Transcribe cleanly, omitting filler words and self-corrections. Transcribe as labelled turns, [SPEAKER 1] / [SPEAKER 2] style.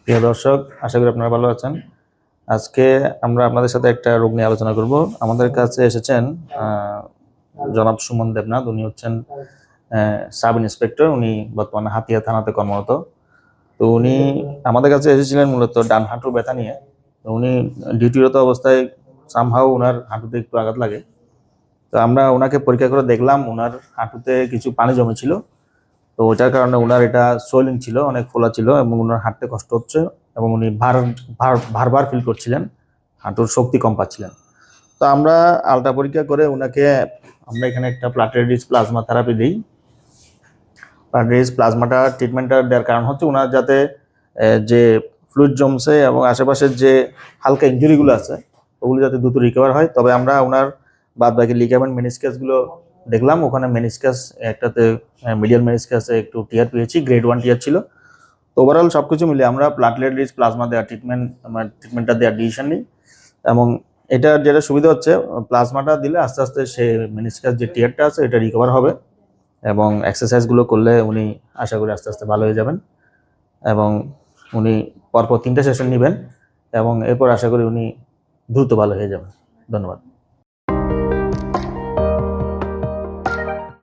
[SPEAKER 1] প্রিয় দর্শক, আশা করি আপনারা ভালো আছেন। আজকে আমরা আপনাদের সাথে একটা রোগ নিয়ে আলোচনা করব। আমাদের কাছে এসেছেন জনাব সুমন দেবনাথ। উনি হচ্ছেন সাব ইন্সপেক্টর। উনি বর্তমানে হাতিয়া থানাতে কর্মরত। তো উনি আমাদের কাছে এসেছিলেন মূলত ডান হাঁটু ব্যথা নিয়ে। তো উনি ডিউটিরত অবস্থায় সামহাও ওনার হাঁটুতে একটু আঘাত লাগে। তো আমরা ওনাকে পরীক্ষা করে দেখলাম ওনার হাঁটুতে কিছু পানি জমেছিল। তো ওটার কারণে উনার এটা সোয়েলিং ছিল, অনেক ফোলা ছিল এবং উনার হাঁটতে কষ্ট হচ্ছে এবং উনি ভারবার ফিল করছিলেন, হাঁটুর শক্তি কম পাচ্ছিলেন। তো আমরা আলট্রা পরীক্ষা করে উনাকে আমরা এখানে একটা প্লাটেরিস প্লাজমা থেরাপি দিই। প্লাটেরিস প্লাজমাটা ট্রিটমেন্টটা দেওয়ার কারণ হচ্ছে উনার যাতে যে ফ্লুইড জমছে এবং আশেপাশের যে হালকা ইঞ্জুরিগুলো আছে ওগুলো যাতে দ্রুত রিকভার হয়। তবে আমরা ওনার বাদ বাকি লিগামেন্ট মেনিসকাসগুলো দেখলাম, ওখানে মেনিসকাস একটাতে মিডিয়াল মেনিসকাসে একটু টিয়ার পেয়েছি, গ্রেড 1 টিয়ার ছিল। তো ওভারঅল সব কিছু মিলে আমরা প্লাটলেট প্লাজমা দেওয়ার ট্রিটমেন্টটা দেওয়ার ডিসিশন নিই। এবং এটা যেটা সুবিধা হচ্ছে, প্লাজমাটা দিলে আস্তে আস্তে সে মেনিসকাস যে টিয়ারটা আছে এটা রিকভার হবে এবং এক্সারসাইজগুলো করলে উনি আশা করি আস্তে আস্তে ভালো হয়ে যাবেন। এবং উনি পরপর 3টা সেশন নেবেন এবং এরপর আশা করি উনি দ্রুত ভালো হয়ে যাবেন। ধন্যবাদ।